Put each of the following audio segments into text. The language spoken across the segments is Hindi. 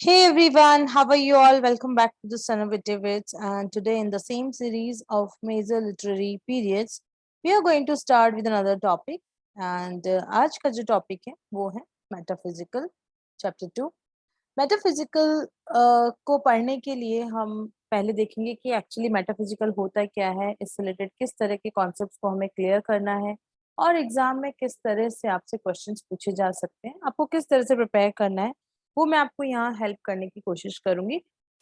Hey everyone, how are you all? Welcome back to the Son of Wits. And today, in the same series of major literary periods, we are going to start with another topic. And आज का जो टॉपिक है वो है मेटाफिजिकल चैप्टर 2। मेटाफिजिकल को पढ़ने के लिए हम पहले देखेंगे कि एक्चुअली मेटाफिजिकल होता क्या है, इससे रिलेटेड किस तरह के कॉन्सेप्ट्स को हमें क्लियर करना है और एग्जाम में किस तरह से आपसे क्वेश्चंस पूछे जा सकते हैं, आपको किस तरह से प्रिपेयर करना है, वो मैं आपको यहाँ हेल्प करने की कोशिश करूंगी।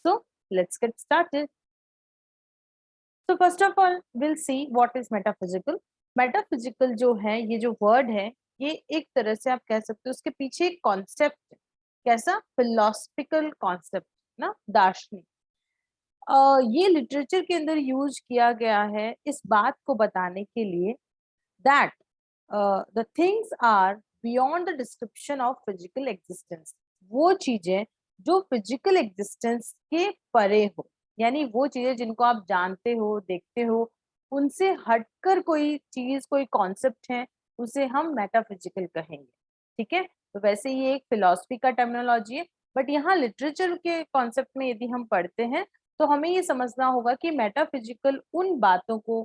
So let's get started. तो first of all will see what is metaphysical. Metaphysical जो है, ये जो वर्ड है, ये एक तरह से आप कह सकते हो उसके पीछे एक कॉन्सेप्ट है। कैसा? फिलोसफिकल कॉन्सेप्ट ना, दार्शनिक। ये लिटरेचर के अंदर यूज किया गया है इस बात को बताने के लिए that the things are beyond the description of physical existence. वो चीजें जो फिजिकल एग्जिस्टेंस के परे हो, यानी वो चीजें जिनको आप जानते हो, देखते हो, उनसे हटकर कोई चीज, कोई कॉन्सेप्ट है, उसे हम मेटाफिजिकल कहेंगे। ठीक है, तो वैसे ये एक फिलॉसफी का टर्मिनोलॉजी है, बट यहाँ लिटरेचर के कॉन्सेप्ट में यदि हम पढ़ते हैं तो हमें ये समझना होगा कि मेटाफिजिकल उन बातों को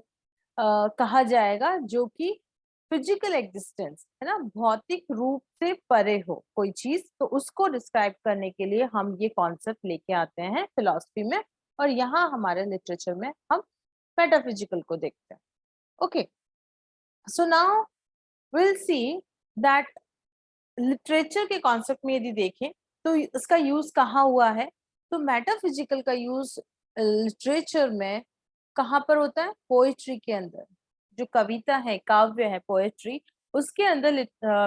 कहा जाएगा जो कि फिजिकल एग्जिस्टेंस है ना, भौतिक रूप से परे हो कोई चीज, तो उसको डिस्क्राइब करने के लिए हम ये कॉन्सेप्ट लेके आते हैं फिलॉसफी में, और यहाँ हमारे लिटरेचर में हम मेटाफिजिकल को देखते हैं। Okay, so now will see that literature के कॉन्सेप्ट में यदि देखें तो इसका यूज कहाँ हुआ है। तो मेटाफिजिकल का यूज लिटरेचर में कहाँ पर होता है? पोएट्री के अंदर। जो कविता है, काव्य है, पोएट्री, उसके अंदर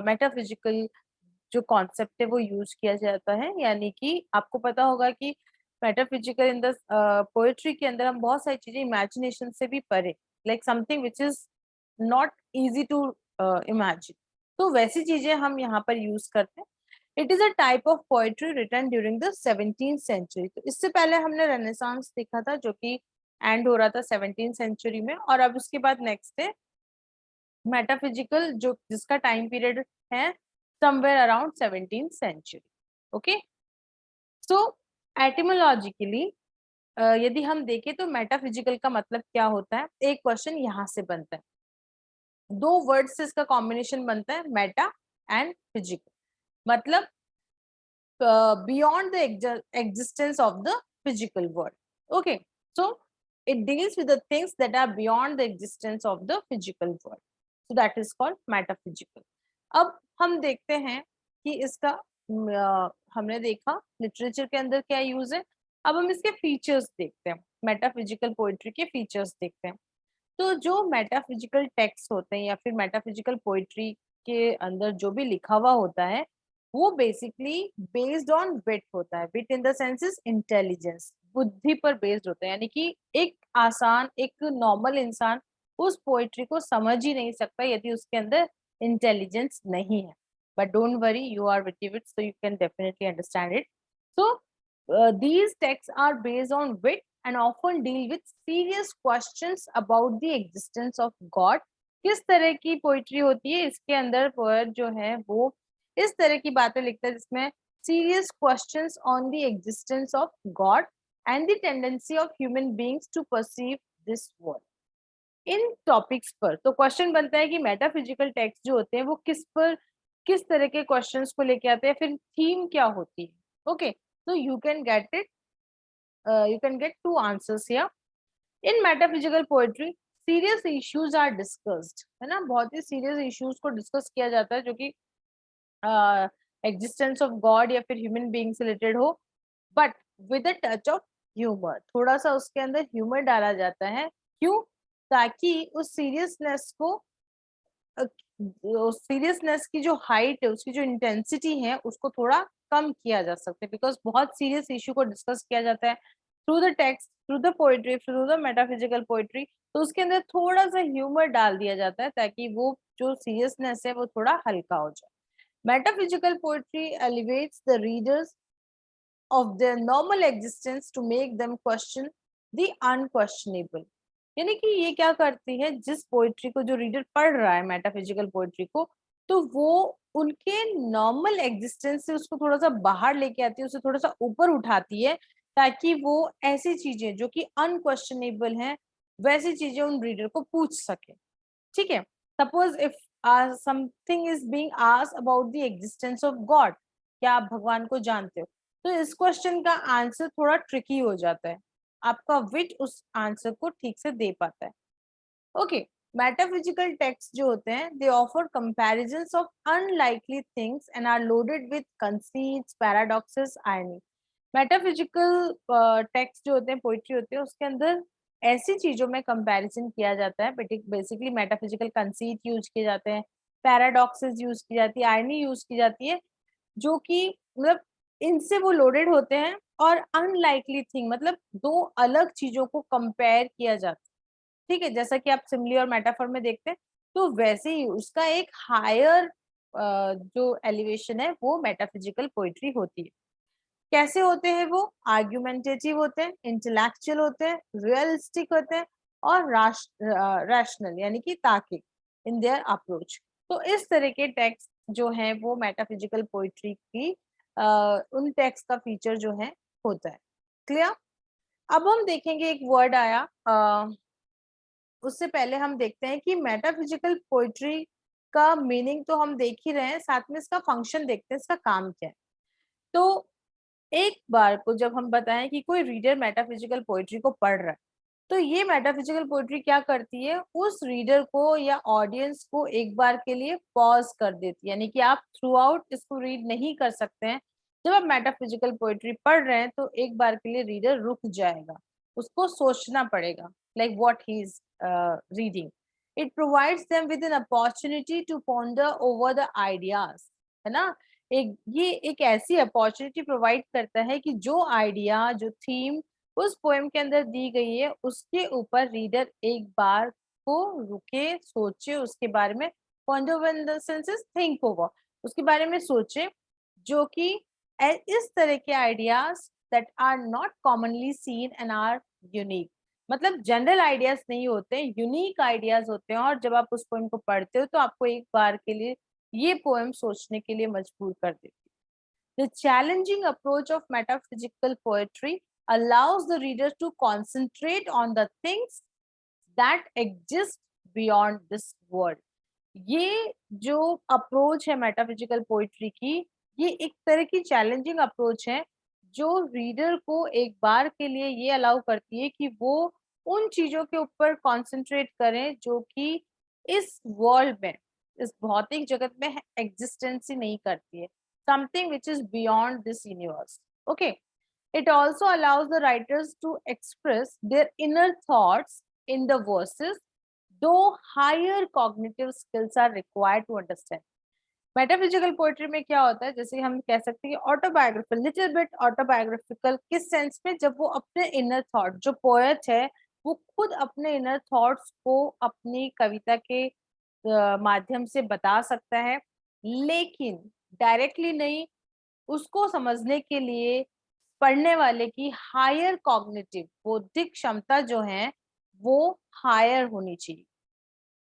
मेटाफिजिकल जो कॉन्सेप्ट है वो यूज किया जाता है। यानी कि आपको पता होगा कि मेटाफिजिकल इन द पोएट्री के अंदर हम बहुत सारी चीजें इमेजिनेशन से भी परे, like something which is not easy to imagine, तो वैसी चीजें हम यहाँ पर यूज करते हैं। It is a type of poetry written during the 17th century. तो इससे पहले हमने रेनेसांस देखा था जो कि एंड हो रहा था 17th सेंचुरी में, और अब उसके बाद नेक्स्ट है मेटाफिजिकल, जो जिसका टाइम पीरियड है somewhere around 17th century. Okay, so etymologically यदि हम देखें तो मेटाफिजिकल का मतलब क्या होता है, एक क्वेश्चन यहाँ से बनता है। दो वर्ड से इसका कॉम्बिनेशन बनता है, मेटा एंड फिजिकल, मतलब beyond the existence of the physical world. Okay, so it deals with the things that are beyond the existence of the physical world, so that is called metaphysical. अब हम देखते हैं कि इसका हमने देखा लिटरेचर के अंदर क्या यूज है, अब हम इसके फीचर्स देखते हैं, मेटाफिजिकल पोइट्री के फीचर्स देखते हैं। तो जो मेटाफिजिकल टेक्स्ट होते हैं या फिर मेटाफिजिकल पोइट्री के अंदर जो भी लिखा हुआ होता है वो बेसिकली बेस्ड ऑन विट होता है। Wit in the sense is intelligence, बुद्धि पर बेस्ड होता है। यानी कि एक आसान, एक नॉर्मल इंसान उस पोइट्री को समझ ही नहीं सकता यदि उसके अंदर इंटेलिजेंस नहीं है। But don't worry, you are with it, so you can definitely understand it. So these texts are based on wit and often deal with serious questions about the existence of God। किस तरह की पोइट्री होती है, इसके अंदर पोएट जो है वो इस तरह की बातें लिखता है जिसमें serious questions on the existence of God and the tendency of human beings to perceive this world। In topics पर तो क्वेश्चन बनता है कि मेटाफिजिकल टेक्स्ट जो होते हैं वो किस पर, किस तरह के क्वेश्चंस को लेके आते हैं, फिर थीम क्या होती है। Okay, so you can get it, you can get two answers here. In metaphysical poetry serious issues are discussed, है ना, बहुत ही सीरियस इश्यूज को डिस्कस किया जाता है जो कि एग्जिस्टेंस ऑफ गॉड या फिर ह्यूमन बीइंग से रिलेटेड हो, but with a touch of humour. थोड़ा सा उसके अंदर ह्यूमर डाला जाता है, क्यों? ताकि उस सीरियसनेस को, सीरियसनेस की जो हाइट है, उसकी जो इंटेंसिटी है, उसको थोड़ा कम किया जा सकता है, बिकॉज बहुत सीरियस इशू को डिस्कस किया जाता है through the text, through the poetry, through the metaphysical poetry. तो उसके अंदर थोड़ा सा ह्यूमर डाल दिया जाता है ताकि वो जो सीरियसनेस है वो थोड़ा हल्का हो जाए। Metaphysical poetry elevates the readers of their normal existence to make them question the unquestionable। यानी कि ये क्या करती है, जिस पोइट्री को जो रीडर पढ़ रहा है मेटाफिजिकल पोइट्री को, तो वो उनके नॉर्मल एग्जिस्टेंस से उसको थोड़ा सा बाहर लेके आती है, उसे थोड़ा सा ऊपर उठाती है, ताकि वो ऐसी चीजें जो कि अनक्वेश्चनेबल हैं वैसी चीजें उन रीडर को पूछ सके। ठीक है, suppose if something is being asked about the existence of God, क्या आप भगवान को जानते हो, तो इस क्वेश्चन का आंसर थोड़ा ट्रिकी हो जाता है, आपका विट उस आंसर को ठीक से दे पाता है। ओके, मेटाफिजिकल टेक्स्ट जो होते हैं they offer comparisons of unlikely things and are loaded with conceits, paradoxes, irony. Metaphysical text जो होते हैं, पोइट्री होते हैं, उसके अंदर ऐसी चीजों में कंपैरिजन किया जाता है, बेसिकली मेटाफिजिकल कंसीट यूज किए जाते हैं, पैराडॉक्सेस यूज की जाती है, आयरनी यूज की जाती है, जो कि मतलब इनसे वो लोडेड होते हैं, और अनलाइकली थिंग मतलब दो अलग चीजों को कंपेयर किया जाता है। ठीक है, जैसा कि आप सिमिली और मेटाफर में देखते हैं, तो वैसे ही उसका एक हायर जो एलिवेशन है वो मेटाफिजिकल पोइट्री होती है। कैसे होते हैं वो? आर्ग्यूमेंटेटिव होते हैं, इंटेलेक्चुअल होते हैं, रियलिस्टिक होते हैं, और रैशनल यानी कि तार्किक इन देयर अप्रोच। तो इस तरह के टेक्स्ट जो है वो मेटाफिजिकल पोइट्री की उन टेक्स्ट का फीचर जो है होता है। क्लियर? अब हम देखेंगे एक वर्ड आया, उससे पहले हम देखते हैं कि मेटाफिजिकल पोइट्री का मीनिंग तो हम देख ही रहे हैं, साथ में इसका फंक्शन देखते हैं, इसका काम क्या है। तो एक बार को जब हम बताएं कि कोई रीडर मेटाफिजिकल पोइट्री को पढ़ रहा है, तो ये मेटाफिजिकल पोइट्री क्या करती है, उस रीडर को या ऑडियंस को एक बार के लिए पॉज कर देती है, यानी कि आप थ्रू आउट इसको रीड नहीं कर सकते हैं। जब आप मेटाफिजिकल पोइट्री पढ़ रहे हैं तो एक बार के लिए रीडर रुक जाएगा, उसको सोचना पड़ेगा, like what he is reading. It provides them with an opportunity to ponder over the ideas, है ना। ये एक ऐसी अपॉर्चुनिटी प्रोवाइड करता है कि जो आइडिया, जो थीम उस पोएम के अंदर दी गई है, उसके ऊपर रीडर एक बार को रुके, सोचे उसके बारे में, ponder in the senses think over, उसके बारे में सोचे, जो कि इस तरह के ideas that are not commonly seen and are unique, मतलब जनरल आइडियाज नहीं होते, यूनिक आइडियाज होते हैं, और जब आप उस पोएम को पढ़ते हो तो आपको एक बार के लिए ये पोएम सोचने के लिए मजबूर कर देती है। The challenging approach of metaphysical poetry allows the reader to concentrate on the things that exist beyond this world. ये जो अप्रोच है मेटाफिजिकल पोइट्री की, ये एक तरह की चैलेंजिंग अप्रोच है, जो रीडर को एक बार के लिए ये अलाउ करती है कि वो उन चीजों के ऊपर कॉन्सेंट्रेट करें जो कि इस वर्ल्ड में, इस भौतिक जगत में एग्जिस्टेंस ही नहीं करती है, something which is beyond this universe. Okay, it also allows the writers to express their inner thoughts in the verses, though higher cognitive skills are required to understand. Metaphysical poetry में क्या होता है, जैसे हम कह सकते हैं कि ऑटोबायोग्राफिकल, लिटिल बिट ऑटोबायोग्राफिकल, किस सेंस में, जब वो अपने इनर थॉट, जो पोएट है वो खुद अपने इनर थॉट्स को अपनी कविता के माध्यम से बता सकता है, लेकिन डायरेक्टली नहीं, उसको समझने के लिए पढ़ने वाले की हायर कॉग्निटिव बौद्धिक क्षमता जो है वो हायर होनी चाहिए,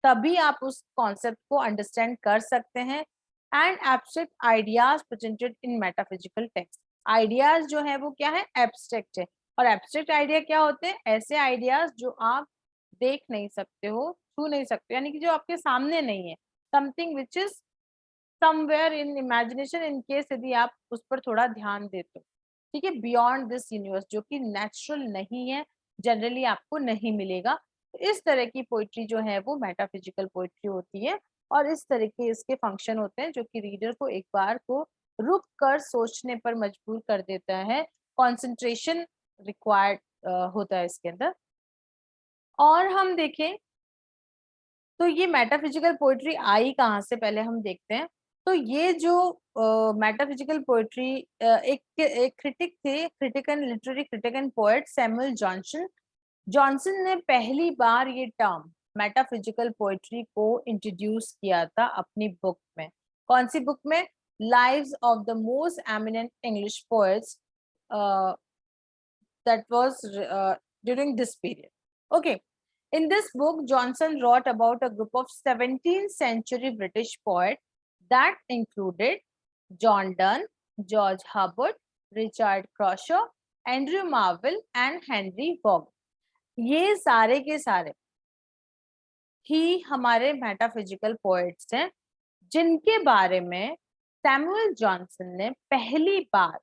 तभी आप उस कॉन्सेप्ट को अंडरस्टैंड कर सकते हैं। And abstract ideas presented in metaphysical text, ideas जो है वो क्या है, एब्स्ट्रैक्ट है। और एब्स्ट्रैक्ट आइडिया क्या होते हैं, ऐसे आइडियाज जो आप देख नहीं सकते हो, छू नहीं सकते, यानी कि जो आपके सामने नहीं है, something which is somewhere in imagination, in case यदि आप उस पर थोड़ा ध्यान देते हो। ठीक है, बियॉन्ड दिस यूनिवर्स, जो कि नेचुरल नहीं है, जनरली आपको नहीं मिलेगा। तो इस तरह की पोइट्री जो है वो मेटाफिजिकल पोइट्री होती है, और इस तरह के इसके फंक्शन होते हैं जो कि रीडर को एक बार को रुक कर सोचने पर मजबूर कर देता है, कंसंट्रेशन रिक्वायर्ड होता है इसके अंदर। और हम देखें तो ये मेटाफिजिकल पोएट्री आई कहाँ से, पहले हम देखते हैं। तो ये जो मेटाफिजिकल पोएट्री एक क्रिटिक थे, critic and literary critic and poet Samuel Johnson, Johnson ने पहली बार ये टर्म मेटाफिजिकल पोएट्री को इंट्रोड्यूस किया था अपनी बुक में। कौन सी बुक में? Lives of the most eminent English poets, that was during this period. Okay, in this book, Johnson wrote about a group of 17th century British poets. that included John Donne, George Herbert, Richard Crashaw, Andrew Marvell and Henry Vaughan. ये सारे के सारे ही हमारे मेटाफिजिकल पोएट्स हैं जिनके बारे में सैमुअल जॉनसन ने पहली बार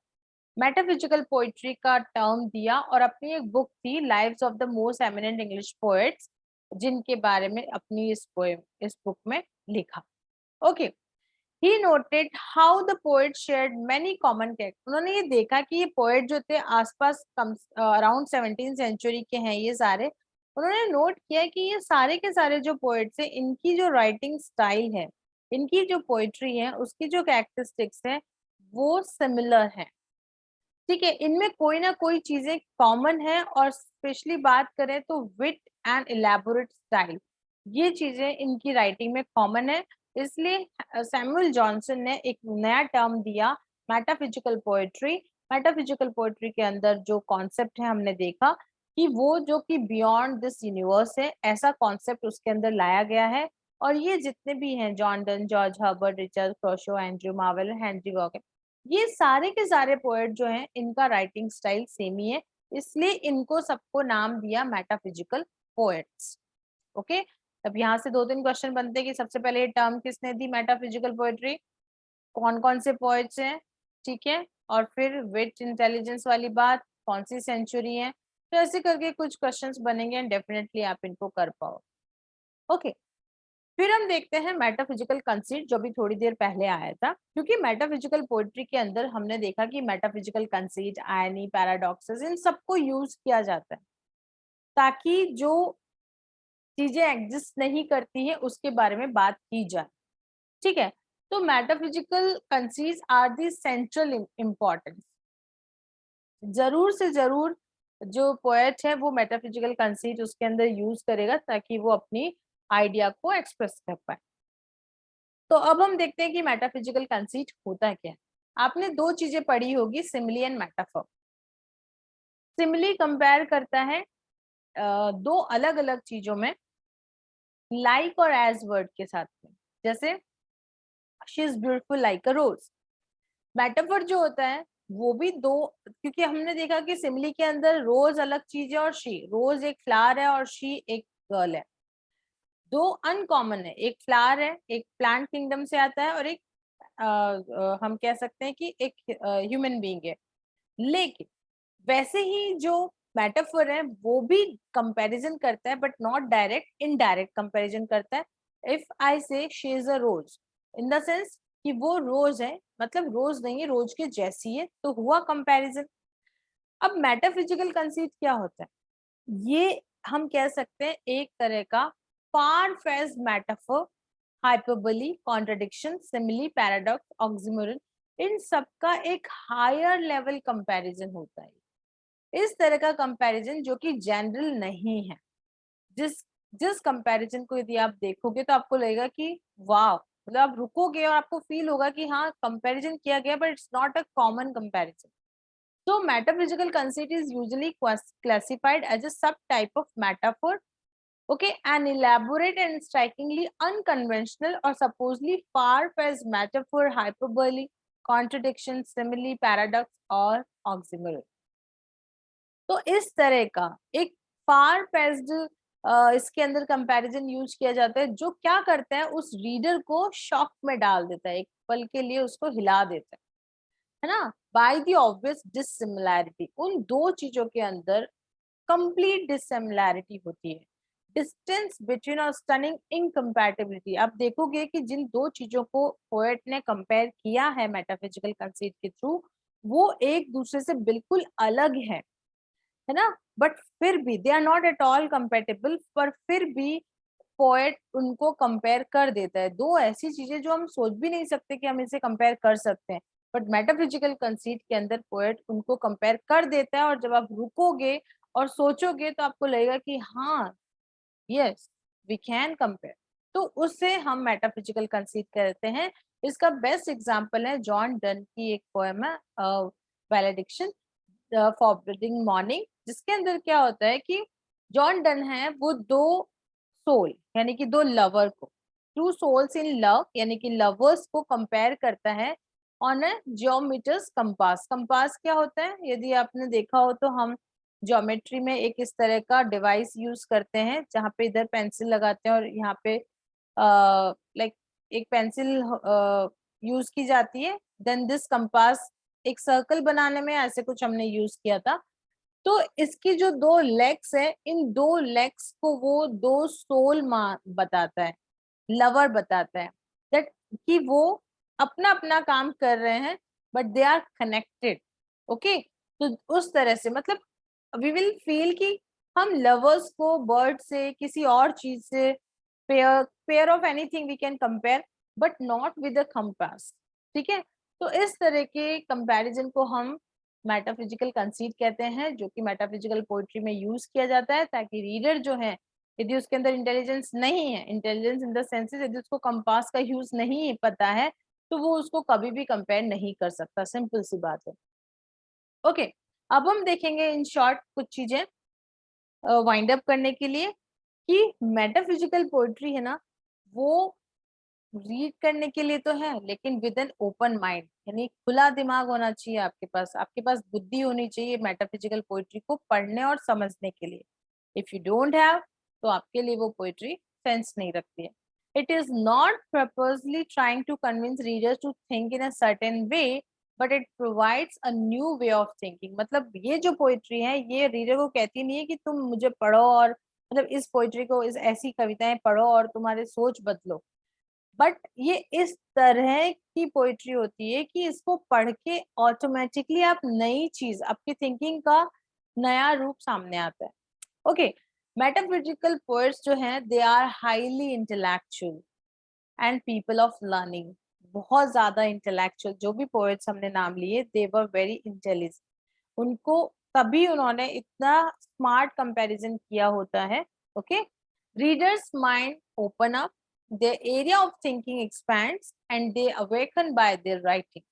मेटाफिजिकल पोइट्री का टर्म दिया और अपनी एक बुक थी lives of the most eminent English poets जिनके बारे में अपनी इस बुक में लिखा. Okay, he noted how the poet shared many common character. उन्होंने ये देखा कि ये पोएट जो थे आसपास अराउंड 17th सेंचुरी के हैं ये सारे. उन्होंने नोट किया कि ये सारे के सारे जो पोएट्स हैं इनकी जो राइटिंग स्टाइल है, इनकी जो पोएट्री है, उसकी जो कैरेक्टरिस्टिक्स है वो सिमिलर है. ठीक है, इनमें कोई ना कोई चीजें कॉमन है और स्पेशली बात करें तो विट एंड इलेबोरेट स्टाइल, ये चीजें इनकी राइटिंग में कॉमन है. इसलिए सैमुअल जॉनसन ने एक नया टर्म दिया मेटाफिजिकल पोएट्री. मेटाफिजिकल पोएट्री के अंदर जो कॉन्सेप्ट है हमने देखा कि वो जो कि बियॉन्ड दिस यूनिवर्स है, ऐसा कॉन्सेप्ट उसके अंदर लाया गया है. और ये जितने भी हैं John Donne, George Herbert, Richard Crashaw, Andrew Marvell, Henry Vaughan, ये सारे के सारे पोएट जो हैं इनका राइटिंग स्टाइल सेम ही है, इसलिए इनको सबको नाम दिया मेटाफिजिकल पोएट्स. ओके, अब यहाँ से 2-3 क्वेश्चन बनते हैं कि सबसे पहले ये टर्म किसने दी मेटाफिजिकल पोएट्री, कौन कौन से पोएट्स हैं, ठीक है, और फिर विट इंटेलिजेंस वाली बात, कौन सी सेंचुरी है. तो ऐसे करके कुछ क्वेश्चंस बनेंगे एंड डेफिनेटली आप इनको कर पाओ. ओके, फिर हम देखते हैं मेटाफिजिकल कंसीट जो भी थोड़ी देर पहले आया था, क्योंकि मेटाफिजिकल पोएट्री के अंदर हमने देखा कि मेटाफिजिकल कंसीट, आयनी, पैराडॉक्सेस, इन सबको यूज किया जाता है ताकि जो चीजें एग्जिस्ट नहीं करती है उसके बारे में बात की जाए. ठीक है, तो metaphysical conceits are the central importance. जरूर से जरूर जो पोएट है वो मेटाफिजिकल कंसीट उसके अंदर यूज करेगा ताकि वो अपनी आइडिया को एक्सप्रेस कर पाए. तो अब हम देखते हैं कि मेटाफिजिकल कंसीट होता क्या है. आपने दो चीजें पढ़ी होगी, simile and metaphor. Simile compare करता है दो अलग अलग चीजों में लाइक और एज वर्ड के साथ में. जैसे she is beautiful like a rose. Metaphor जो होता है वो भी दो, क्योंकि हमने देखा कि सिमिली के अंदर रोज अलग चीज है और शी, रोज एक फ्लावर है और शी एक गर्ल है. दो अनकॉमन है, एक फ्लावर है, एक प्लांट किंगडम से आता है और एक हम कह सकते हैं कि एक ह्यूमन बीइंग है. लेकिन वैसे ही जो मेटाफर है वो भी कंपैरिजन करता है but not direct, indirect comparison करता है. If I say she is a rose, in the sense कि वो रोज है, मतलब रोज नहीं है, रोज के जैसी है, तो हुआ कंपैरिजन. अब मेटाफिजिकल कंसीट क्या होता है, ये हम कह सकते हैं एक तरह का far fetched metaphor, hyperbole, contradiction, simile, paradox, oxymoron, इन सब का एक हायर लेवल कंपैरिजन होता है. इस तरह का कंपैरिजन जो कि जनरल नहीं है. जिस जिस कंपैरिजन को यदि आप देखोगे तो आपको लगेगा कि वाह, मतलब आप रुकोगे और आपको फील होगा कि हाँ कंपैरिजन किया गया but it's not a common comparison. So metaphysical conceit is usually classified as a subtype of metaphor, okay, an elaborate and strikingly unconventional or supposedly far-fetched metaphor, hyperbole, contradiction, simile, paradox और oxymoron. तो इस तरह का एक फार फेज्ड इसके अंदर कंपैरिजन यूज किया जाता है जो क्या करता है, उस रीडर को शॉक में डाल देता है, एक पल के लिए उसको हिला देता है ना. बाय द ऑब्वियस डिसिमिलैरिटी, उन दो चीजों के अंदर कंप्लीट डिसिमिलैरिटी होती है. डिस्टेंस बिटवीन और स्टनिंग इनकम्पैटिबिलिटी. आप देखोगे कि जिन दो चीजों को पोएट ने कंपेयर किया है मेटाफिजिकल कंसीट के थ्रू, वो एक दूसरे से बिल्कुल अलग है ना, बट फिर भी they are not at all compatible, पर फिर भी पोएट उनको कंपेयर कर देता है. दो ऐसी चीजें जो हम सोच भी नहीं सकते कि हम इसे कंपेयर कर सकते हैं, बट मेटाफिजिकल कंसीट के अंदर पोएट उनको कंपेयर कर देता है. और जब आप रुकोगे और सोचोगे तो आपको लगेगा कि हाँ, यस, वी कैन कंपेयर. तो उससे हम मेटाफिजिकल कंसीट कहते हैं. इसका बेस्ट एग्जांपल है जॉन डन की एक पोएम है वैलेडिक्शन, फॉरबिडिंग मॉर्निंग, जिसके अंदर क्या होता है कि जॉन डन है वो दो सोल यानी कि दो लवर को टू सोल्स इन लव, यानी कि लवर्स को कंपेयर करता है on a geometers compass. Compass क्या होता है, यदि आपने देखा हो तो हम ज्योमेट्री में एक इस तरह का डिवाइस यूज करते हैं जहाँ पे इधर पेंसिल लगाते हैं और यहाँ पे लाइक एक पेंसिल यूज की जाती है, देन दिस कंपास एक सर्कल बनाने में ऐसे कुछ हमने यूज किया था। तो इसकी जो दो लेग्स है, इन दो लेग्स को वो दो सोल बताता है, लवर बताता है, दैट कि वो अपना अपना काम कर रहे हैं but they are connected. Okay, तो उस तरह से मतलब वी विल फील कि हम लवर्स को बर्ड से, किसी और चीज से, pair of anything we can compare but not with a compass. ठीक है, तो इस तरह के कंपैरिजन को हम मेटाफिजिकल कंसीट कहते हैं, जो कि मेटाफिजिकल पोइट्री में यूज किया जाता है ताकि रीडर जो है, यदि उसके अंदर इंटेलिजेंस नहीं है, इंटेलिजेंस इन द सेंसेस, यदि उसको कंपास का यूज नहीं पता है तो वो उसको कभी भी कंपेयर नहीं कर सकता, सिंपल सी बात है। ओके, अब हम देखेंगे इन शॉर्ट कुछ चीजें वाइंड अप करने के लिए कि मेटाफिजिकल पोइट्री है ना, वो रीड करने के लिए तो है लेकिन विद एन ओपन माइंड, यानी खुला दिमाग होना चाहिए आपके पास बुद्धि होनी चाहिए मेटाफिजिकल पोइट्री को पढ़ने और समझने के लिए। इफ यू डोंट हैव, तो आपके लिए वो पोइट्री सेंस नहीं रखती है। It is not purposely trying to convince readers to think in a certain way, but it provides a new way of thinking. मतलब ये जो पोइट्री है ये रीडर को कहती नहीं है कि तुम मुझे पढ़ो और मतलब इस पोइट्री को, इस ऐसी कविताएं पढ़ो और तुम्हारे सोच बदलो, बट ये इस तरह की पोइट्री होती है कि इसको पढ़ के ऑटोमेटिकली आप नई चीज, आपकी थिंकिंग का नया रूप सामने आता है। ओके, मेटाफिजिकल पोएट्स जो हैं they are highly intellectual and people of learning. बहुत ज्यादा इंटेलेक्चुअल जो भी पोएट्स हमने नाम लिए, दे वर वेरी इंटेलिजेंट। उनको तभी उन्होंने इतना स्मार्ट कंपैरिजन किया होता है। Okay, readers mind open up, their area of thinking expands and they awaken by their writings।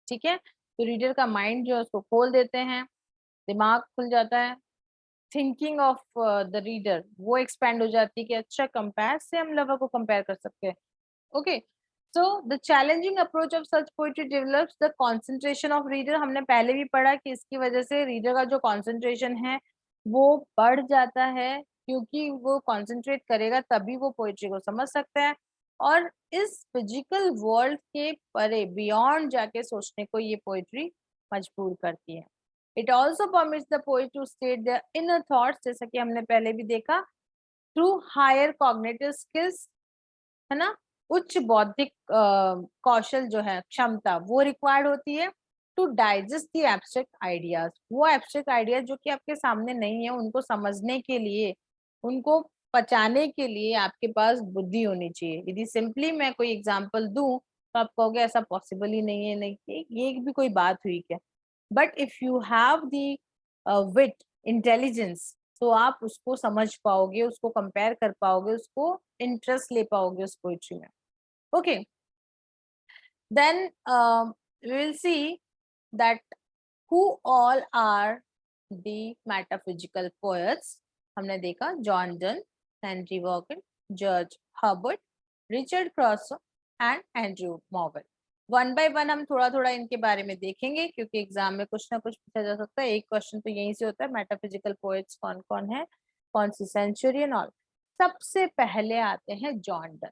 ठीक है, तो रीडर का माइंड जो है उसको खोल देते हैं, दिमाग खुल जाता है, थिंकिंग ऑफ द रीडर वो एक्सपैंड हो जाती है कि अच्छा कंपेयर से हम लवर को कंपेयर कर सकते हैं। Okay, so the challenging approach of such poetry develops the concentration of reader. हमने पहले भी पढ़ा कि इसकी वजह से रीडर का जो कंसंट्रेशन है वो बढ़ जाता है, क्योंकि वो कंसंट्रेट करेगा तभी वो पोइट्री को समझ सकता है और इस फिजिकल वर्ल्ड के परे बियॉन्ड जाके सोचने को ये पोइट्री मजबूर करती है। It also permits the poet to state the inner thoughts, जैसा कि हमने पहले भी देखा, थ्रू हायर कॉग्निटिव स्किल्स, है ना, उच्च बौद्धिक कौशल जो है, क्षमता, वो रिक्वायर्ड होती है to digest the abstract ideas. वो एब्स्ट्रैक्ट आइडियाज जो कि आपके सामने नहीं है, उनको समझने के लिए, उनको पचाने के लिए आपके पास बुद्धि होनी चाहिए। यदि सिंपली मैं कोई एग्जांपल दूं तो आप कहोगे ऐसा पॉसिबल ही नहीं है, नहीं ये भी कोई बात हुई क्या। But if you have the wit, intelligence, तो आप उसको समझ पाओगे, उसको कंपेयर कर पाओगे, उसको इंटरेस्ट ले पाओगे उस पोइट्री में। Okay, then we will see that who all are the metaphysical poets। हमने देखा John Donne, Henry Vaughan, George Herbert, Richard Crashaw and Andrew Morgan. One by one हम थोड़ा थोड़ा इनके बारे में देखेंगे, क्योंकि एग्जाम में कुछ ना कुछ पूछा जा सकता है। एक क्वेश्चन तो यहीं से होता है, मेटाफिजिकल पोएट्स कौन कौन है, कौन सी सेंचुरी एंड ऑल। सबसे पहले आते हैं जॉन डन,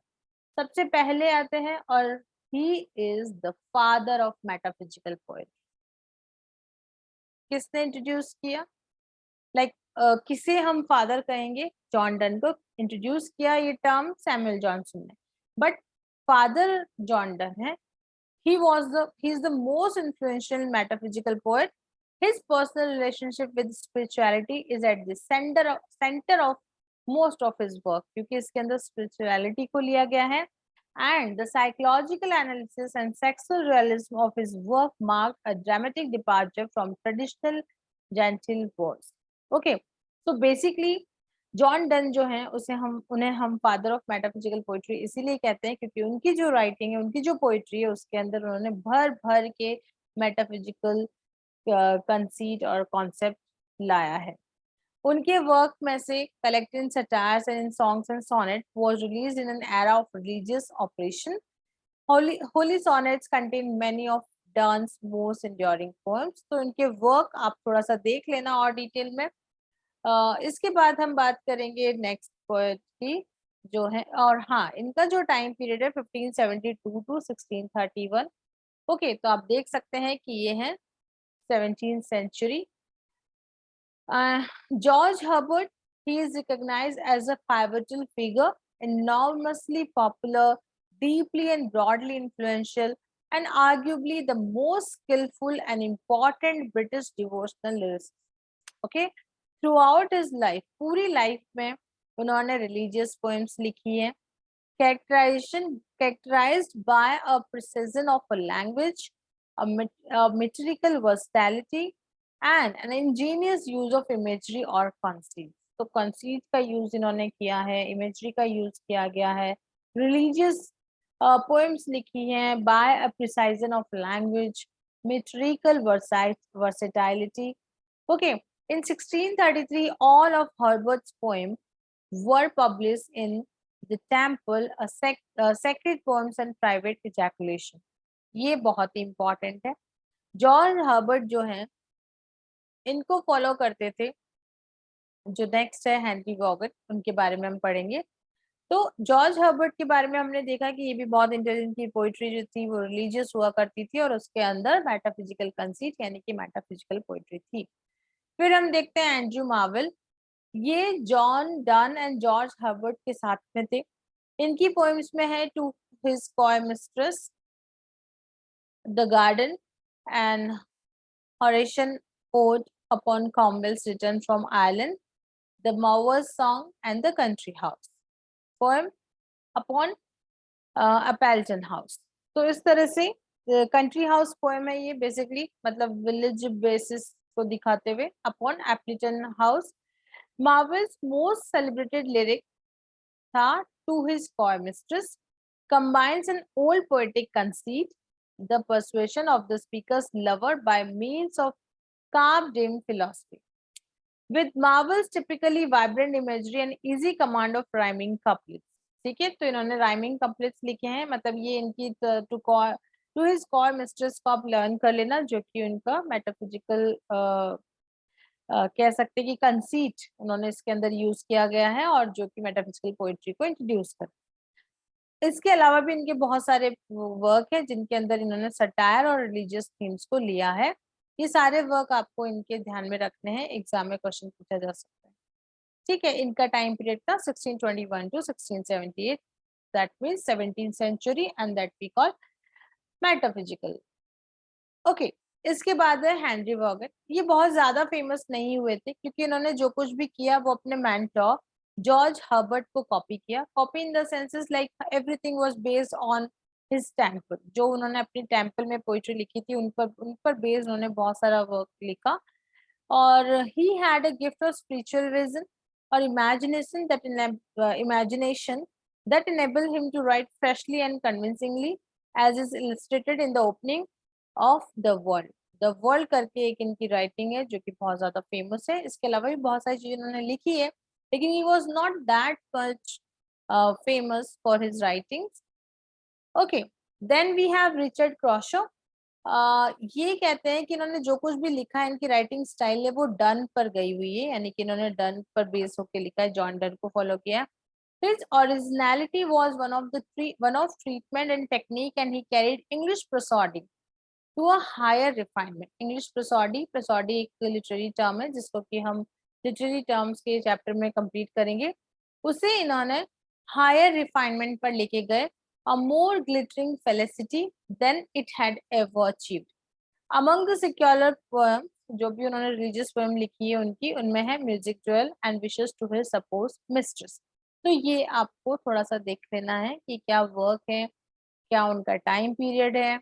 सबसे पहले आते हैं, और he is the father of metaphysical poetry. किसने इंट्रोड्यूस किया, लाइक किसे हम फादर कहेंगे, जॉन डन को इंट्रोड्यूस किया ये टर्म सैमुअल जॉनसन ने, बट फादर जॉन डन है। he is the most influential metaphysical poet। His personal relationship with spirituality is at the center of most of his work, क्योंकि इसके अंदर spirituality को लिया गया है, and the psychological analysis and sexual realism of his work marked a dramatic departure from traditional gentle prose। Okay, so basically John Donne जो है उसे हम उन्हें हम फादर ऑफ मेटाफिजिकल पोइट्री इसीलिए कहते हैं क्योंकि उनकी जो राइटिंग है, उनकी जो पोइट्री है, उसके अंदर उन्होंने भर भर के मेटाफिजिकल कंसीट और कॉन्सेप्ट लाया है। उनके वर्क में से collected in satires and in songs and sonnet was released in an era of religious operation. Holy sonnets contain many of Donne's most enduring poems. तो इनके वर्क आप थोड़ा सा देख लेना और डिटेल में. इसके बाद हम बात करेंगे नेक्स्ट पोएट की जो है, और हाँ, इनका जो टाइम पीरियड है 1572 टू 1631. ओके, तो आप देख सकते हैं कि ये है 17th century. George Herbert, he is recognized as a pivotal figure, enormously popular, deeply and broadly influential, and arguably the most skillful and important British devotional lyricist. Okay, throughout his life, पूरी लाइफ में उन्होंने religious poems लिखी हैं, characterized by a precision of a language, a metrical versatility, and an ingenious use of imagery or conceit. तो conceit का यूज इन्होंने किया है, imagery का यूज किया गया है, religious poems लिखी हैं by a precision of language, metrical versatility. Okay, in 1633, all of Herbert's poems were published in the temple, sacred poems and private ejaculation. ये बहुत ही इंपॉर्टेंट है. जॉर्ज हर्बर्ट जो है इनको फॉलो करते थे. जो नेक्स्ट है हेनरी वॉगन, उनके बारे में हम पढ़ेंगे. तो जॉर्ज हर्बर्ट के बारे में हमने देखा कि ये भी बहुत इंटेलिजेंट की पोइट्री जो थी वो रिलीजियस हुआ करती थी और उसके अंदर मेटाफिजिकल कंसीट यानी कि मेटाफिजिकल पोइट्री थी. फिर हम देखते हैं एंड्रू मार्वेल. ये John Donne and George Herbert के साथ में थे. इनकी पोएम्स में है to his coy mistress, the garden and Horatian ode upon Cromwell's return from Ireland, the Mower's Song and the Country House. Poem upon Appleton House. तो इस तरह से कंट्री हाउस पोएम है ये, बेसिकली मतलब विलेज बेसिस को दिखाते हुए. Upon Appleton House, Marvell's most celebrated lyric था to his coy mistress, combines an old poetic conceit, the persuasion of the speaker's lover by means of carved-in philosophy, with Marvel's typically vibrant imagery and easy command of rhyming couplets. ठीक है, तो इन्होंने राइमिंग कपलेट्स लिखे हैं, मतलब ये इनकी टू हिज कॉय मिस्ट्रेस को आप लर्न कर लेना, जो कि उनका मेटाफिजिकल कह सकते हैं कि कंसीट उन्होंने इसके अंदर यूज किया गया है और जो कि मेटाफिजिकल पोइट्री को इंट्रोड्यूस कर. इसके अलावा भी इनके बहुत सारे वर्क है जिनके अंदर इन्होंने सटायर और रिलीजियस थीम्स को लिया है. ये सारे वर्क आपको इनके ध्यान में रखने हैं, एग्जाम में क्वेश्चन पूछा जा सकता है. ठीक है, इनका टाइम पीरियड था 1621 to 1678, that means 17th century and that we call metaphysical. Okay, इसके बाद है हेनरी वॉगन. ये बहुत ज्यादा फेमस नहीं हुए थे क्योंकि इन्होंने जो कुछ भी किया वो अपने मेंटर जॉर्ज हर्बर्ट को कॉपी किया. Copy in the senses like everything was based on his temple. जो उन्होंने अपनी टेम्पल में पोइट्री लिखी थी उन पर बेस्ड उन्होंने बहुत सारा वर्क लिखा. और he had a gift of spiritual vision और imagination that enabled him to write freshly and convincingly, as is illustrated in the opening of the world. The world करके एक इनकी राइटिंग है जो कि बहुत ज्यादा फेमस है. इसके अलावा भी बहुत सारी चीजें उन्होंने लिखी है, लेकिन he was not that much famous for his writings. Okay, then we have Richard Crashaw. ये कहते हैं कि इन्होंने जो कुछ भी लिखा है, इनकी राइटिंग स्टाइल है वो डन पर गई हुई है, यानी कि इन्होंने डन पर बेस होकर लिखा है, जॉन डन को फॉलो किया. His originality was one of treatment and technique, and he carried English prosody to a higher refinement. English prosody एक लिटरेरी टर्म है जिसको कि हम लिटरेरी टर्म्स के चैप्टर में कंप्लीट करेंगे. उसे इन्होंने हायर रिफाइनमेंट पर लेके गए, a more glittering felicity than it had ever achieved. Among the secular poem, जो भी उन्होंने रिलीजियस पोएम लिखी है उनकी, उनमें है music duel and wishes to his suppose mistress. तो ये आपको थोड़ा सा देख लेना है कि क्या वर्क है, क्या उनका टाइम पीरियड है,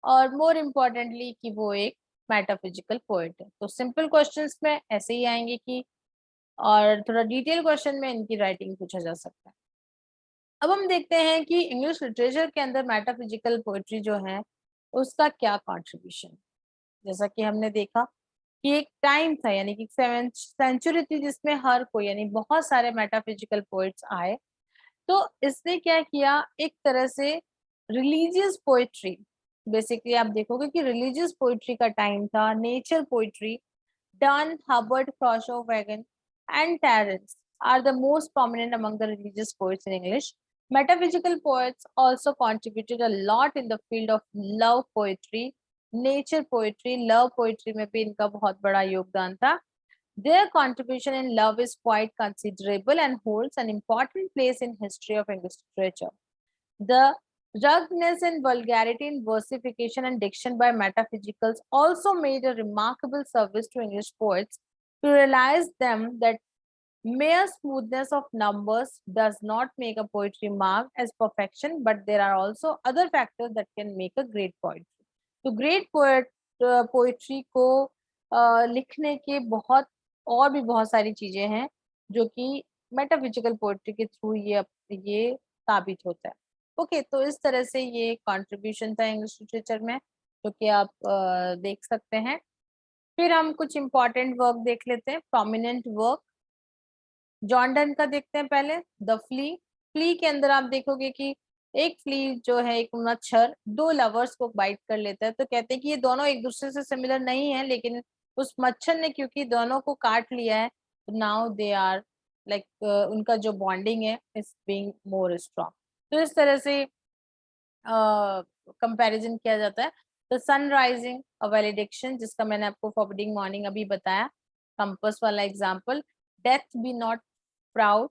और मोर इम्पोर्टेंटली कि वो एक मेटाफिजिकल पोएट है. तो सिंपल क्वेश्चंस में ऐसे ही आएंगे कि, और थोड़ा डिटेल क्वेश्चन में इनकी राइटिंग पूछा जा सकता है. अब हम देखते हैं कि इंग्लिश लिटरेचर के अंदर मेटाफिजिकल पोएट्री जो है उसका क्या कंट्रीब्यूशन. जैसा कि हमने देखा कि एक टाइम था, यानी कि 7th सेंचुरी थी जिसमें हर कोई, यानी बहुत सारे मेटाफिजिकल पोइट्स आए। तो इसने क्या किया, एक तरह से रिलीजियस पोइट्री, बेसिकली आप देखोगे कि रिलीजियस पोइट्री का टाइम था, nature poetry, Donne, Herbert, Crashaw, Vaughan and Traherne are the most prominent among the religious poets in English. Metaphysical poets also contributed a lot in the field of love poetry, nature poetry, love poetry में भी इनका बहुत बड़ा योगदान था. Their contribution in love is quite considerable and holds an important place in history of English literature. The ruggedness and vulgarity in versification and diction by metaphysicals also made a remarkable service to English poets to realize them that mere smoothness of numbers does not make a poetry marked as perfection, but there are also other factors that can make a great poetry. तो great poetry को लिखने के बहुत और भी बहुत सारी चीजें हैं जो कि मेटाफिजिकल पोएट्री के थ्रू ये साबित होता है. ओके, तो इस तरह से ये कंट्रीब्यूशन था इंग्लिश लिटरेचर में, जो कि आप देख सकते हैं. फिर हम कुछ इंपॉर्टेंट वर्क देख लेते हैं, प्रोमिनेंट वर्क. जॉन डन का देखते हैं पहले, द फ्ली. फ्ली के अंदर आप देखोगे कि एक फ्ली जो है, एक मच्छर, दो लवर्स को बाइट कर लेता है. तो कहते हैं कि ये दोनों एक दूसरे से सिमिलर नहीं है, लेकिन उस मच्छर ने क्योंकि दोनों को काट लिया है, तो नाउ दे आर लाइक उनका जो बॉन्डिंग है इज बीइंग मोर स्ट्रॉन्ग. तो इस तरह से कंपैरिजन किया जाता है. The sun rising, a valediction, जिसका मैंने आपको फॉरबिडिंग मॉर्निंग अभी बताया, कंपस वाला example. Death be not proud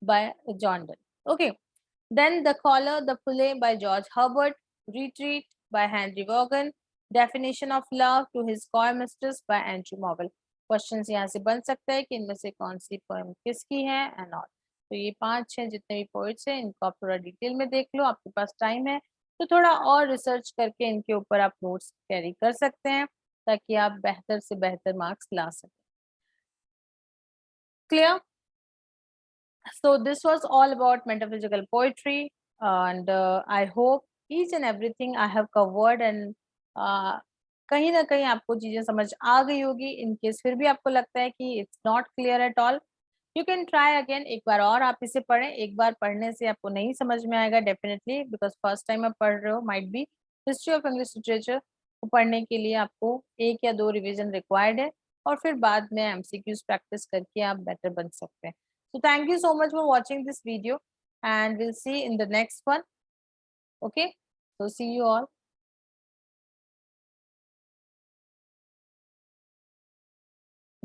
by John Donne. Okay, then The Collar, the Play by George Herbert, Retreat by Henry Vaughan, Definition of Love to His Coy Mistress by Andrew Marvell. Questions यहाँ से बन सकता है कि इनमें से कौन सी पोएम किसकी है एंड ऑल. तो ये 5-6 जितने भी पोइट्स हैं इनको आप थोड़ा डिटेल में देख लो, आपके पास टाइम है तो थोड़ा और रिसर्च करके इनके ऊपर आप नोट्स कैरी कर सकते हैं ताकि आप बेहतर से बेहतर मार्क्स ला सकें. Clear? So this was all about metaphysical poetry, and I hope each and everything I have covered and कहीं ना कहीं आपको चीजें समझ आ गई होगी. इन केस फिर भी आपको लगता है कि it's not clear at all, you can try again. एक बार और आप इसे पढ़ें. एक बार पढ़ने से आपको नहीं समझ में आएगा डेफिनेटली, बिकॉज फर्स्ट टाइम आप पढ़ रहे हो. Might be history of English literature को पढ़ने के लिए आपको 1 या 2 रिविजन रिक्वायर्ड है, और फिर बाद में एमसीक्यूज प्रैक्टिस करके आप बेटर बन सकते हैं. So thank you so much for watching this video, and we'll see in the next one. Okay, so see you all.